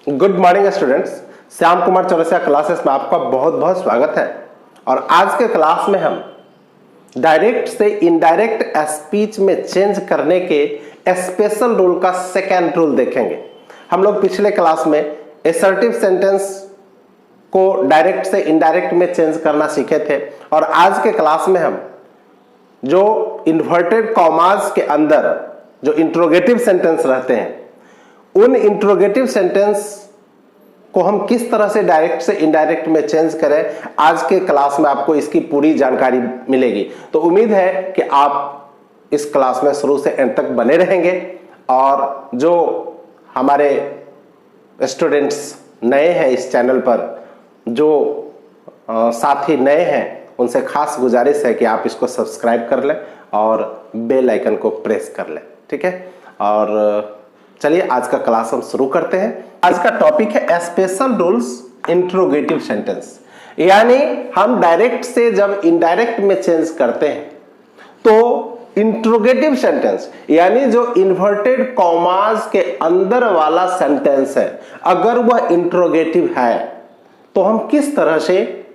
Good morning students. Shyam Kumar Chaurasia classes में आपका बहुत बहुत स्वागत है। और आज के क्लास में हम डायरेक्ट से इनडायरेक्ट स्पीच में चेंज करने के स्पेशल रूल का सेकेंड रूल देखेंगे। हम लोग पिछले क्लास में असर्टिव सेंटेंस को डायरेक्ट से इनडायरेक्ट में चेंज करना सीखे थे और आज के क्लास में हम जो इन्वर्टेड कॉमास के अंदर जो इंट्रोगेटिव सेंटेंस रहते हैं उन इंट्रोगेटिव सेंटेंस को हम किस तरह से डायरेक्ट से इनडायरेक्ट में चेंज करें, आज के क्लास में आपको इसकी पूरी जानकारी मिलेगी। तो उम्मीद है कि आप इस क्लास में शुरू से एंड तक बने रहेंगे और जो हमारे स्टूडेंट्स नए हैं इस चैनल पर, जो साथी नए हैं, उनसे खास गुजारिश है कि आप इसको सब्सक्राइब कर लें और बेल आइकन को प्रेस कर लें। ठीक है, और चलिए आज का क्लास हम शुरू करते हैं। आज का टॉपिक है स्पेशल रूल्स इंट्रोगेटिव सेंटेंस, यानी हम डायरेक्ट से जब इनडायरेक्ट में चेंज करते हैं तो इंट्रोगेटिव सेंटेंस यानी जो इन्वर्टेड कॉमास के अंदर वाला सेंटेंस है, अगर वह इंट्रोगेटिव है तो हम किस तरह से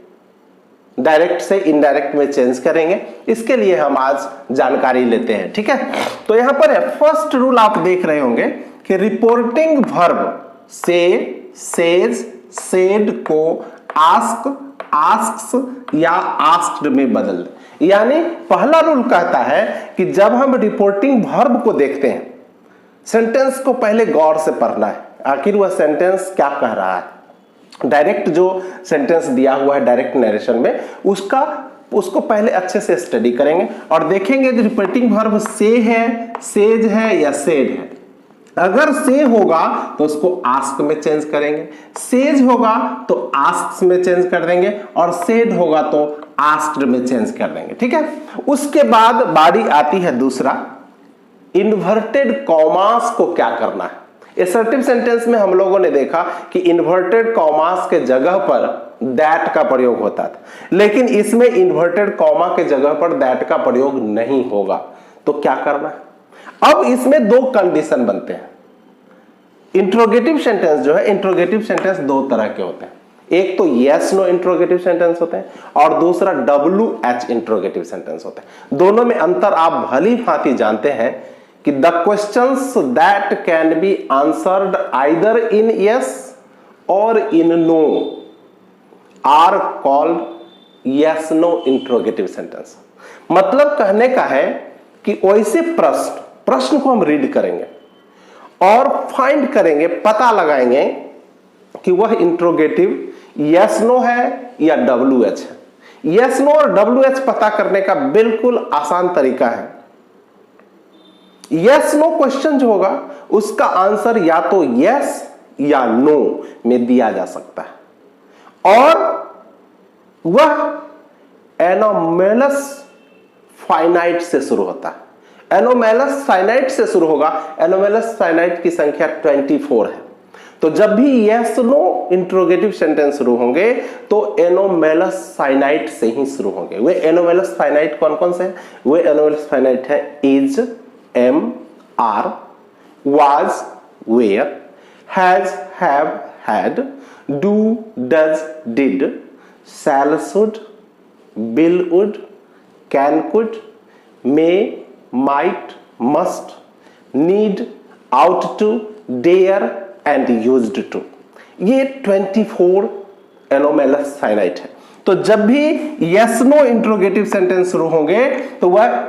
डायरेक्ट से इनडायरेक्ट में चेंज करेंगे, इसके लिए हम आज जानकारी लेते हैं। ठीक है, तो यहां पर है फर्स्ट रूल, आप देख रहे होंगे कि रिपोर्टिंग वर्ब से, सेज, सेड को आस्क, आस्क्स या आस्क्ड में बदल दें। यानी पहला रूल कहता है कि जब हम रिपोर्टिंग वर्ब को देखते हैं, सेंटेंस को पहले गौर से पढ़ना है, आखिर वह सेंटेंस क्या कह रहा है। डायरेक्ट जो सेंटेंस दिया हुआ है डायरेक्ट नरेशन में, उसको पहले अच्छे से स्टडी करेंगे और देखेंगे कि रिपोर्टिंग वर्ब से है, सेज है या सेड है। अगर से होगा तो उसको आस्क में चेंज करेंगे, सेज होगा तो आस्क्स में चेंज कर देंगे और सेड होगा तो आस्क्ड में चेंज कर देंगे। ठीक है, उसके बाद बारी आती है दूसरा, इन्वर्टेड कॉमास को क्या करना है। असर्टिव सेंटेंस में हम लोगों ने देखा कि इन्वर्टेड कॉमास के जगह पर दैट का प्रयोग होता था, लेकिन इसमें इन्वर्टेड कॉमा के जगह पर दैट का प्रयोग नहीं होगा। तो क्या करना है, अब इसमें दो कंडीशन बनते हैं। इंट्रोगेटिव सेंटेंस जो है, इंट्रोगेटिव सेंटेंस दो तरह के होते हैं, एक तो यस नो इंट्रोगेटिव सेंटेंस होते हैं और दूसरा WH इंट्रोगेटिव सेंटेंस होते हैं। दोनों में अंतर आप भली भांति जानते हैं कि the questions that can be answered either in yes और in no are called yes no interrogative sentence. मतलब कहने का है कि वैसे प्रश्न को हम रीड करेंगे और फाइंड करेंगे, पता लगाएंगे कि वह इंट्रोगेटिव यस नो है या WH है। यस नो और WH पता करने का बिल्कुल आसान तरीका है। यस नो क्वेश्चन जो होगा उसका आंसर या तो यस या नो में दिया जा सकता है और वह एनोमेलस फाइनाइट से शुरू होता है। एनोमेलस फाइनाइट से शुरू होगा, एनोमेलस फाइनाइट की संख्या 24 है। तो जब भी यस नो इंट्रोगेटिव सेंटेंस शुरू होंगे तो एनोमेलस फाइनाइट से ही शुरू होंगे। वे एनोमेलस फाइनाइट कौन कौन से हैं? वे एनोमेलस फाइनाइट है is, am, are, was, were, has, have, had, do, does, did, shall, should, will, would, can, could, may, might, must, need, ought to, dare and used to। ये 24 anomalous finite है। तो जब भी yes no interrogative sentence शुरू होंगे तो वह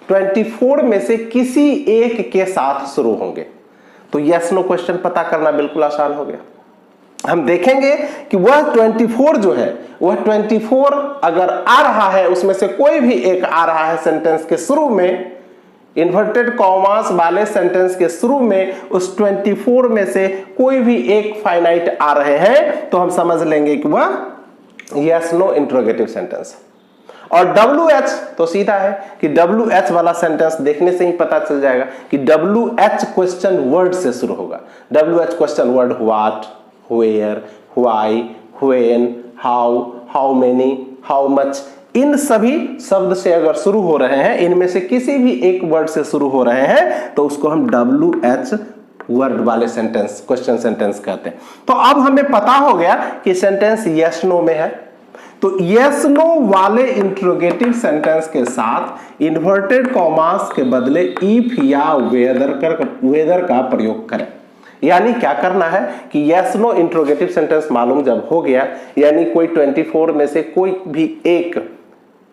24 में से किसी एक के साथ शुरू होंगे। तो यस नो क्वेश्चन पता करना बिल्कुल आसान हो गया। हम देखेंगे कि वह 24 जो है, वह 24 अगर आ रहा है, उसमें से कोई भी एक आ रहा है सेंटेंस के शुरू में, इन्वर्टेड कॉमास वाले सेंटेंस के शुरू में, उस 24 में से कोई भी एक फाइनाइट आ रहे हैं तो हम समझ लेंगे कि वह यस नो इंट्रोगेटिव सेंटेंस। और WH तो सीधा है कि WH वाला सेंटेंस देखने से ही पता चल जाएगा कि WH क्वेश्चन वर्ड से शुरू होगा। WH question word what, where, why, when, how, how many, how much, इन सभी शब्द से अगर शुरू हो रहे हैं, इनमें से किसी भी एक वर्ड से शुरू हो रहे हैं तो उसको हम WH वर्ड वाले सेंटेंस क्वेश्चन सेंटेंस कहते हैं। तो अब हमें पता हो गया कि सेंटेंस यस नो में है, तो यस नो वाले इंट्रोगेटिव सेंटेंस के साथ इन्वर्टेड कॉमास के बदले इफ या वेदर का प्रयोग करें। यानी क्या करना है कि यस नो इंट्रोगेटिव सेंटेंस मालूम जब हो गया, यानी कोई 24 में से कोई भी एक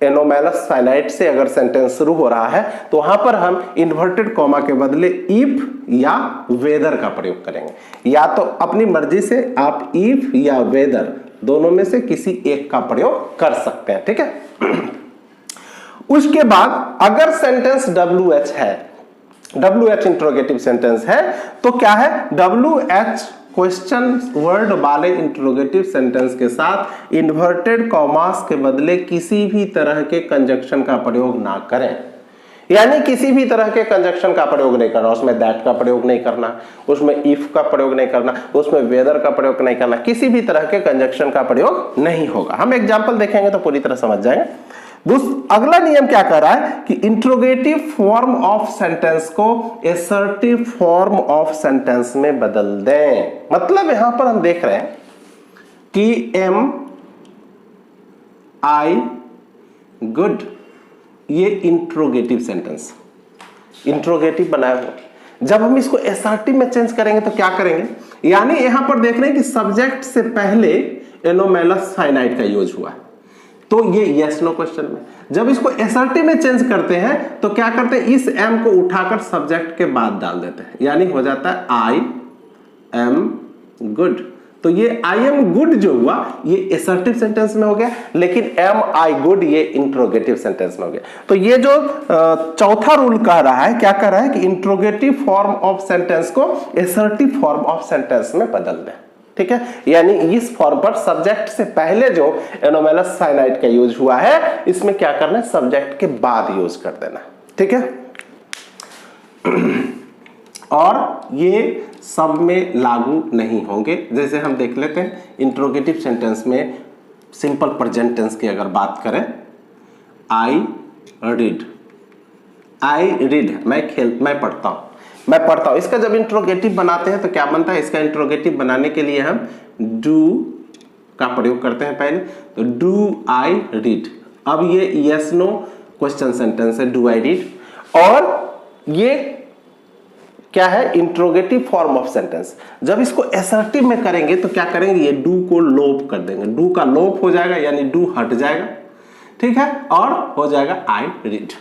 एनोमैलस फाइनाइट से अगर सेंटेंस शुरू हो रहा है तो वहां पर हम इन्वर्टेड कॉमा के बदले इफ या वेदर का प्रयोग करेंगे। या तो अपनी मर्जी से आप इफ या वेदर दोनों में से किसी एक का प्रयोग कर सकते हैं, ठीक है। उसके बाद अगर सेंटेंस WH है, WH इंट्रोगेटिव सेंटेंस है, तो क्या है, WH क्वेश्चन वर्ड वाले इंट्रोगेटिव सेंटेंस के साथ इन्वर्टेड कॉमास के बदले किसी भी तरह के कंजक्शन का प्रयोग ना करें। यानी किसी भी तरह के कंजक्शन का प्रयोग नहीं करना, उसमें दैट का प्रयोग नहीं करना, उसमें इफ का प्रयोग नहीं करना, उसमें वेदर का प्रयोग नहीं करना, किसी भी तरह के कंजक्शन का प्रयोग नहीं होगा। हम एग्जांपल देखेंगे तो पूरी तरह समझ जाएंगे। अगला नियम क्या कह रहा है कि इंट्रोगेटिव फॉर्म ऑफ सेंटेंस को असर्टिव फॉर्म ऑफ सेंटेंस में बदल दें। मतलब यहां पर हम देख रहे हैं कि एम आई गुड, ये इंट्रोगेटिव सेंटेंस इंट्रोगेटिव बनाया हुआ। जब हम इसको असर्टिव में चेंज करेंगे तो क्या करेंगे, यानी यहां पर देख रहे हैं कि सब्जेक्ट से पहले एनोमैलस फाइनाइट का यूज हुआ है, तो ये यस नो क्वेश्चन में। जब इसको असर्टिव में चेंज करते हैं तो क्या करते हैं, इस एम को उठाकर सब्जेक्ट के बाद डाल देते हैं, यानी हो जाता है आई एम गुड। तो ये आई एम गुड जो हुआ ये असर्टिव सेंटेंस में हो गया, लेकिन एम आई गुड ये इंट्रोगेटिव सेंटेंस में हो गया। तो ये जो चौथा रूल कह रहा है, क्या कह रहा है कि इंट्रोगेटिव फॉर्म ऑफ सेंटेंस को असर्टिव फॉर्म ऑफ सेंटेंस में बदल दें, ठीक है। यानी इस फॉर्म पर सब्जेक्ट से पहले जो एनोमैलस फाइनाइट का यूज हुआ है, इसमें क्या करना है, सब्जेक्ट के बाद यूज कर देना, ठीक है। और ये सब में लागू नहीं होंगे। जैसे हम देख लेते हैं इंट्रोगेटिव सेंटेंस में सिंपल प्रेजेंट टेंस की अगर बात करें, आई रीड, मैं पढ़ता हूं। इसका जब इंट्रोगेटिव बनाते हैं तो क्या बनता है, इसका इंट्रोगेटिव बनाने के लिए हम डू का प्रयोग करते हैं पहले, तो डू आई रीड। अब ये यस नो क्वेश्चन सेंटेंस है, डू आई रीड, और ये क्या है, इंट्रोगेटिव फॉर्म ऑफ सेंटेंस। जब इसको असर्टिव में करेंगे तो क्या करेंगे, ये डू को लोप कर देंगे, डू का लोप हो जाएगा, यानी डू हट जाएगा, ठीक है, और हो जाएगा आई रीड,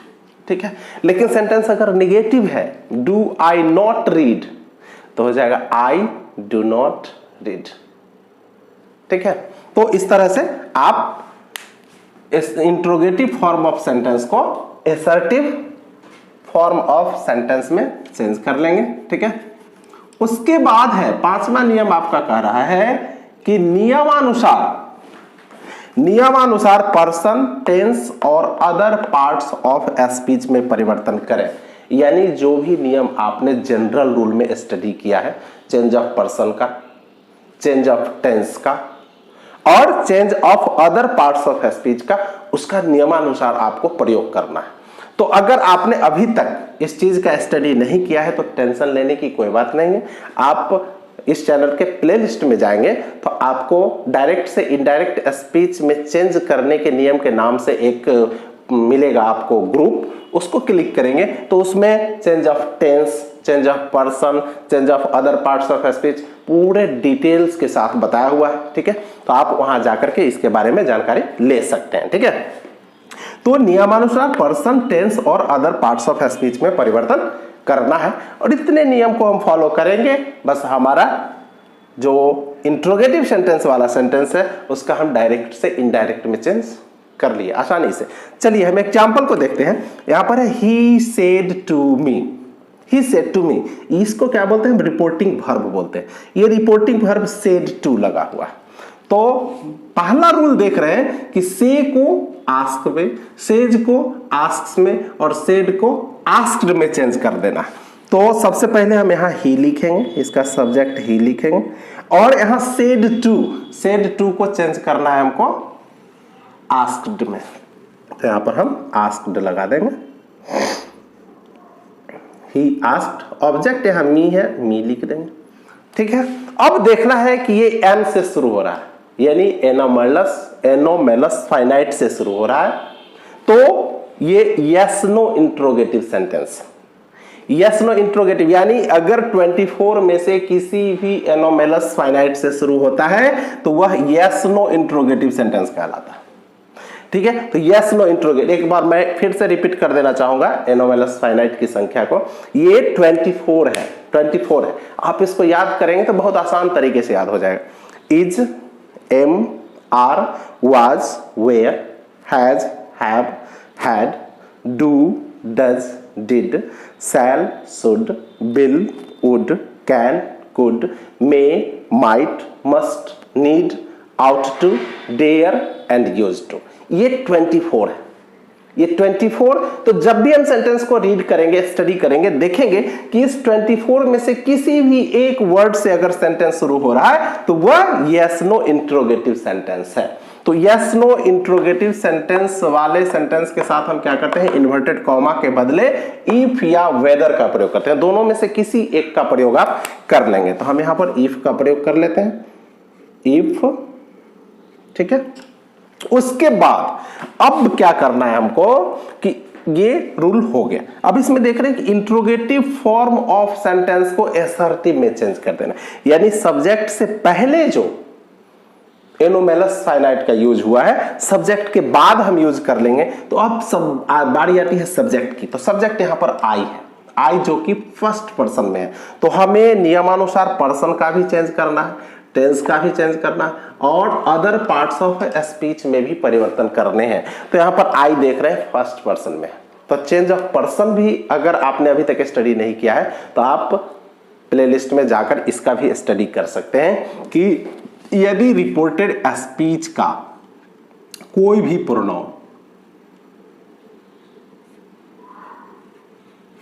ठीक है। लेकिन सेंटेंस अगर निगेटिव है, डू आई नॉट रीड, तो हो जाएगा आई डू नॉट रीड, ठीक है। तो इस तरह से आप इस इंट्रोगेटिव फॉर्म ऑफ सेंटेंस को असर्टिव फॉर्म ऑफ सेंटेंस में चेंज कर लेंगे, ठीक है। उसके बाद है पांचवा नियम, आपका कह रहा है कि नियमानुसार पर्सन, टेंस और अदर पार्ट्स ऑफ स्पीच में परिवर्तन करें। यानी जो भी नियम आपने जनरल रूल में स्टडी किया है, चेंज ऑफ पर्सन का, चेंज ऑफ टेंस का और change of other parts of speech का, उसका नियमानुसार आपको प्रयोग करना है। तो अगर आपने अभी तक इस चीज का स्टडी नहीं किया है तो टेंशन लेने की कोई बात नहीं है। आप इस चैनल के प्लेलिस्ट में जाएंगे तो आपको डायरेक्ट से इनडायरेक्ट स्पीच में चेंज करने के नियम के नाम से एक मिलेगा आपको ग्रुप, उसको क्लिक करेंगे तो उसमें change of tense, change of person, change of other parts of speech पूरे डिटेल्स के साथ बताया हुआ है, ठीक है। तो आप वहां जाकर के इसके बारे में जानकारी ले सकते हैं, ठीक है। तो नियमानुसार पर्सन, टेंस और अदर पार्ट्स ऑफ स्पीच में परिवर्तन करना है और इतने नियम को हम फॉलो करेंगे, बस हमारा जो इंट्रोगेटिव सेंटेंस वाला सेंटेंस है उसका हम डायरेक्ट से इनडायरेक्ट में चेंज कर लिए आसानी से। चलिए हम एग्जांपल को देखते हैं। यहां पर है he said to me, he said to me, इसको क्या बोलते हैं, रिपोर्टिंग वर्ब बोलते हैं। ये रिपोर्टिंग वर्ब सेड टू लगा हुआ है। तो पहला रूल देख रहे हैं कि से को आस्क में, सेज को आस्क्स में और सेड को आस्क्ड में चेंज कर देना। तो सबसे पहले हम यहाँ ही लिखेंगे, इसका सब्जेक्ट ही लिखेंगे और यहाँ सेड टू को चेंज करना है हमको आस्क्ड में, तो यहाँ पर हम आस्क्ड लगा देंगे। ही आस्क्ड, ऑब्जेक्ट यहां मी है, मी लिख देंगे, ठीक है। अब देखना है कि ये एम से शुरू हो रहा है, यानी एनोमेलस फाइनाइट से शुरू हो रहा है, तो ये yes no interrogative sentence, yes no interrogative, यानी अगर 24 में से किसी भी एनोमेलस फाइनाइट से शुरू होता है तो वह यस नो इंट्रोगेटिव सेंटेंस कहलाता है, ठीक है। तो यस नो इंट्रोगेटिव, एक बार मैं फिर से रिपीट कर देना चाहूंगा एनोमेलस फाइनाइट की संख्या को, ये 24 है, 24 है। आप इसको याद करेंगे तो बहुत आसान तरीके से याद हो जाएगा। Is, am, are, was, were, has, have, had, do, does, did, shall, should, will, would, can, could, may, might, must, need, ought to, dare and used to, ये 24 है, ये 24। तो जब भी हम सेंटेंस को रीड करेंगे, स्टडी करेंगे, देखेंगे कि इस 24 में से किसी भी एक वर्ड से अगर सेंटेंस शुरू हो रहा है तो वह यस नो इंट्रोगेटिव सेंटेंस है। तो यस नो इंट्रोगेटिव सेंटेंस वाले सेंटेंस के साथ हम क्या करते हैं, इन्वर्टेड कॉमा के बदले इफ या वेदर का प्रयोग करते हैं, दोनों में से किसी एक का प्रयोग आप कर लेंगे। तो हम यहां पर इफ का प्रयोग कर लेते हैं, इफ, ठीक है। उसके बाद अब क्या करना है हमको कि ये रूल हो गया। अब इसमें देख रहे हैं कि इंट्रोगेटिव फॉर्म ऑफ सेंटेंस को असर्टिव में चेंज कर देना, यानी सब्जेक्ट से पहले जो एनोमेलस फाइनाइट का यूज हुआ है, सब्जेक्ट के बाद हम यूज कर लेंगे। तो अब सब बारी आती है सब्जेक्ट की, तो सब्जेक्ट यहां पर आई है, आई जो कि फर्स्ट पर्सन में है, तो हमें नियमानुसार पर्सन का भी चेंज करना है, टेंस का भी चेंज करना है और अदर पार्ट्स ऑफ स्पीच में भी परिवर्तन करने हैं। तो यहां पर आई देख रहे हैं फर्स्ट पर्सन में, तो चेंज ऑफ पर्सन भी अगर आपने अभी तक स्टडी नहीं किया है तो आप प्लेलिस्ट में जाकर इसका भी स्टडी कर सकते हैं कि यदि रिपोर्टेड स्पीच का कोई भी प्रोनाउन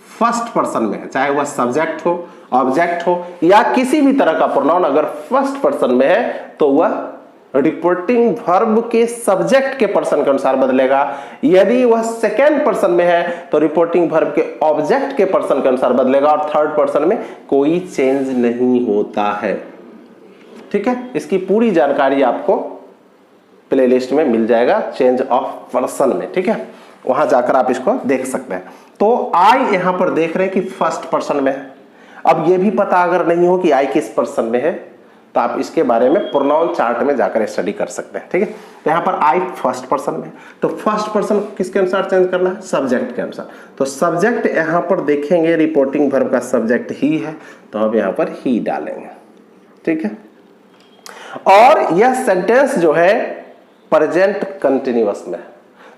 फर्स्ट पर्सन में है, चाहे वह सब्जेक्ट हो, ऑब्जेक्ट हो या किसी भी तरह का प्रोनाउन अगर फर्स्ट पर्सन में है तो वह रिपोर्टिंग वर्ब के सब्जेक्ट के पर्सन के अनुसार बदलेगा। यदि वह सेकेंड पर्सन में है तो रिपोर्टिंग वर्ब के ऑब्जेक्ट के पर्सन के अनुसार बदलेगा और थर्ड पर्सन में कोई चेंज नहीं होता है, ठीक है। इसकी पूरी जानकारी आपको प्लेलिस्ट में मिल जाएगा चेंज ऑफ पर्सन में, ठीक है, वहां जाकर आप इसको देख सकते हैं। तो आई यहां पर देख रहे हैं कि फर्स्ट पर्सन में है। अब यह भी पता अगर नहीं हो कि आई किस पर्सन में है तो आप इसके बारे में प्रोनाउन चार्ट में जाकर स्टडी कर सकते हैं, ठीक है। तो यहां पर आई फर्स्ट पर्सन में, तो फर्स्ट पर्सन किसके अनुसार चेंज करना है, सब्जेक्ट के अनुसार। तो सब्जेक्ट यहां पर देखेंगे रिपोर्टिंग वर्ब का सब्जेक्ट ही है, तो अब यहां पर ही डालेंगे, ठीक है। और यह सेंटेंस जो है प्रेजेंट कंटिन्यूअस में,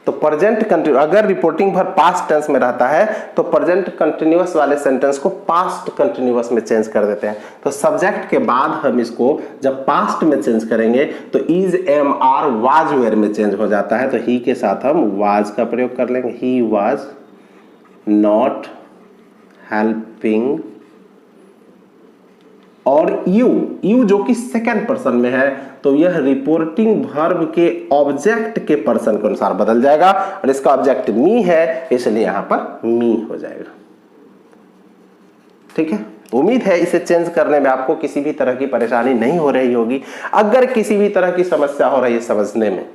तो प्रेजेंट कंटिन्यूअस अगर रिपोर्टिंग वर्ब पास्ट टेंस में रहता है तो प्रेजेंट कंटिन्यूअस वाले सेंटेंस को पास्ट कंटिन्यूअस में चेंज कर देते हैं। तो सब्जेक्ट के बाद हम इसको जब पास्ट में चेंज करेंगे तो is, am, are, was, were में चेंज हो जाता है, तो ही के साथ हम वाज का प्रयोग कर लेंगे, ही वाज नॉट हेल्पिंग। और यू जो कि सेकेंड पर्सन में है तो यह रिपोर्टिंग वर्ब के ऑब्जेक्ट के पर्सन के अनुसार बदल जाएगा और इसका ऑब्जेक्ट मी है इसलिए यहां पर मी हो जाएगा, ठीक है। उम्मीद है इसे चेंज करने में आपको किसी भी तरह की परेशानी नहीं हो रही होगी। अगर किसी भी तरह की समस्या हो रही है समझने में,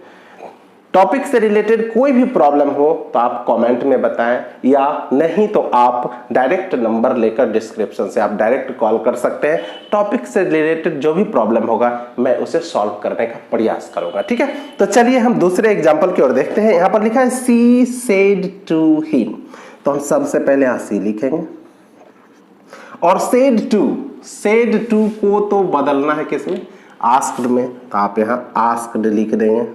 टॉपिक से रिलेटेड कोई भी प्रॉब्लम हो तो आप कमेंट में बताएं, या नहीं तो आप डायरेक्ट नंबर लेकर डिस्क्रिप्शन से आप डायरेक्ट कॉल कर सकते हैं। टॉपिक से रिलेटेड जो भी प्रॉब्लम होगा मैं उसे सॉल्व करने का प्रयास करूंगा, ठीक है। तो चलिए हम दूसरे एग्जांपल की ओर देखते हैं। यहां पर लिखा है सी सेड टू हिम, तो हम सबसे पहले यहां सी लिखेंगे और सेड टू को तो बदलना है किसमें, आस्क्ड में, तो आप यहां आस्क्ड लिख देंगे।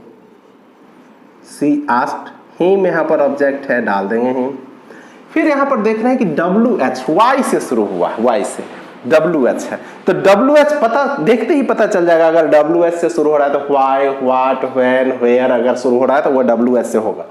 सी आस्क्ड, हिम यहां पर ऑब्जेक्ट है, डाल देंगे हिम। फिर यहां पर देख रहे हैं कि WH वाई से शुरू हुआ है, वाई से WH है, तो WH पता देखते ही पता चल जाएगा। अगर WH से शुरू हो रहा है तो व्हाई, व्हाट, व्हेन, वेयर अगर शुरू हो रहा है तो वो WH से होगा,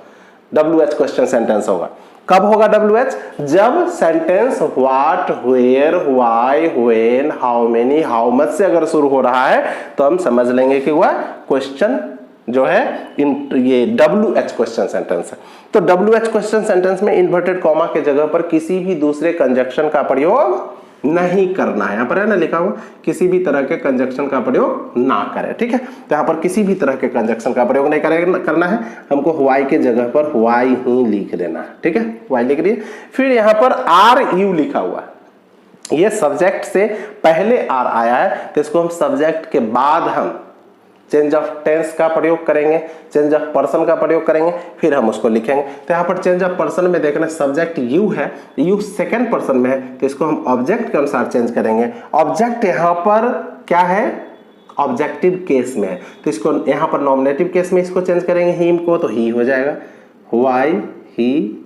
WH क्वेश्चन सेंटेंस होगा। कब होगा WH, जब sentence what, where, why, when, how many, how much से अगर शुरू हो रहा है तो हम समझ लेंगे कि वह क्वेश्चन जो है ये WH क्वेश्चन सेंटेंस है। तो WH क्वेश्चन सेंटेंस में इन्वर्टेड कॉमा के जगह पर किसी भी दूसरे कंजक्शन का प्रयोग नहीं करना है। यहां पर है ना लिखा हुआ, किसी भी तरह के कंजक्शन का प्रयोग ना करें, ठीक है। तो यहां पर किसी भी तरह के कंजक्शन का प्रयोग नहीं करना है, हमको व्हाई के जगह पर व्हाई ही लिख देना है, ठीक है। व्हाई लिख दिए, फिर यहां पर आर यू लिखा हुआ है, ये सब्जेक्ट से पहले आर आया है, तो इसको हम सब्जेक्ट के बाद हम चेंज ऑफ टेंस का प्रयोग करेंगे, चेंज ऑफ पर्सन का प्रयोग करेंगे, फिर हम उसको लिखेंगे। तो यहाँ पर चेंज ऑफ पर्सन में देखना, सब्जेक्ट यू है, यू सेकंड पर्सन में है, तो इसको हम ऑब्जेक्ट के अनुसार चेंज करेंगे। ऑब्जेक्ट यहाँ पर क्या है, ऑब्जेक्टिव केस में है, तो इसको यहाँ पर नॉमिनेटिव केस में इसको चेंज करेंगे, हिम को, तो ही हो जाएगा, व्हाई ही।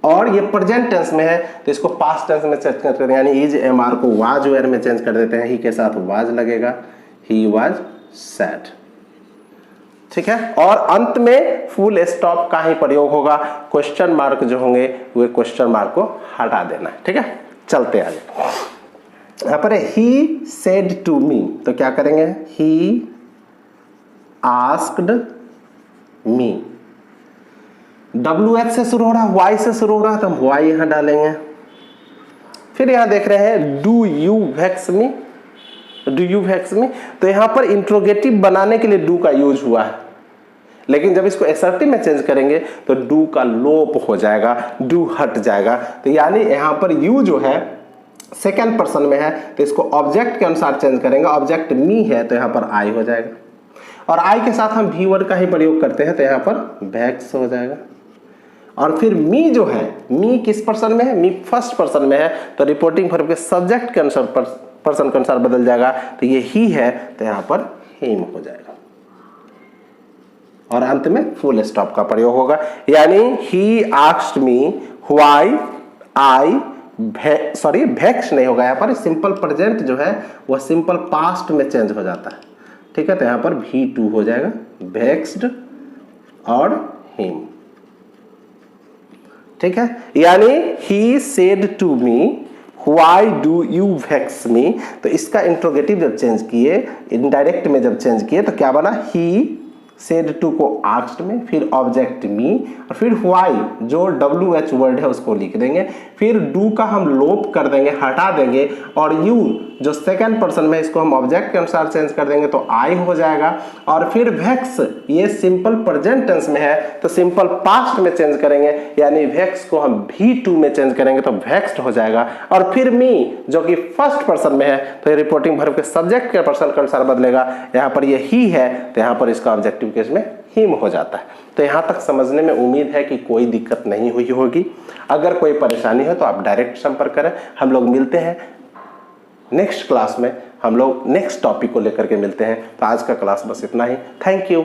और ये प्रेजेंट टेंस में है, तो इसको पास्ट टेंस में चेंज करते हैं, यानी इज एमआर को वाज वेयर में चेंज कर देते हैं, ही के साथ वाज लगेगा, ही वाज सैड, ठीक है। और अंत में फुल स्टॉप का ही प्रयोग होगा, क्वेश्चन मार्क जो होंगे वे क्वेश्चन मार्क को हटा देना है, ठीक है। चलते आगे, यहां पर ही सेड टू मी, तो क्या करेंगे, ही आस्क्ड मी। WH से शुरू हो रहा है, वाई से शुरू हो रहा है, तो हम वाई यहां डालेंगे। फिर यहां देख रहे हैं do you vex me, do you vex me, तो यहां पर इंट्रोगेटिव बनाने के लिए डू का यूज हुआ है, लेकिन जब इसको असर्टिव में चेंज करेंगे तो डू का लोप हो जाएगा, डू हट जाएगा। तो यानी यहां पर यू जो है सेकंड पर्सन में है, तो इसको ऑब्जेक्ट के अनुसार चेंज करेंगे, ऑब्जेक्ट मी है तो यहां पर आई हो जाएगा, और आई के साथ हम भी वर्ड का ही प्रयोग करते हैं, तो यहां पर वेक्स हो जाएगा। और फिर मी जो है, मी किस पर्सन में है, मी फर्स्ट पर्सन में है, तो रिपोर्टिंग वर्ब के सब्जेक्ट के अनुसार पर्सन के अनुसार बदल जाएगा, तो ये ही है, तो यहां पर हिम हो जाएगा। और अंत में फुल स्टॉप का प्रयोग होगा, यानी he asked me why I wakes नहीं होगा, यहाँ पर सिंपल प्रेजेंट जो है वह सिंपल पास्ट में चेंज हो जाता है, ठीक है। तो यहाँ पर V2 हो जाएगा, वेक्स्ड और हिम, ठीक है। यानी he said to me why do you vex me, तो इसका इंट्रोगेटिव जब चेंज किए, इनडायरेक्ट में जब चेंज किए, तो क्या बना, ही सेड टू को आस्क्ड में, फिर ऑब्जेक्ट मी, और फिर व्हाई जो WH वर्ड है उसको लिख देंगे, फिर डू का हम लोप कर देंगे, हटा देंगे, और यू जो सेकंड पर्सन में, इसको हम ऑब्जेक्ट के अनुसार चेंज कर देंगे, तो आई हो जाएगा। और फिर वेक्स, ये सिंपल प्रेजेंट टेंस में है, तो सिंपल पास्ट में चेंज करेंगे, यानी वेक्स को हम V2 में चेंज करेंगे, तो वेक्स्ड हो जाएगा। और फिर मी जो कि फर्स्ट पर्सन में है, तो ये रिपोर्टिंग वर्ब के सब्जेक्ट के पर्सन के अनुसार बदलेगा, यहाँ पर ये ही है, तो यहाँ पर इसका ऑब्जेक्टिव केस में हिम हो जाता है। तो यहां तक समझने में उम्मीद है कि कोई दिक्कत नहीं हुई होगी। अगर कोई परेशानी हो तो आप डायरेक्ट संपर्क करें, हम लोग मिलते हैं नेक्स्ट क्लास में, हम लोग नेक्स्ट टॉपिक को लेकर के मिलते हैं। तो आज का क्लास बस इतना ही, थैंक यू।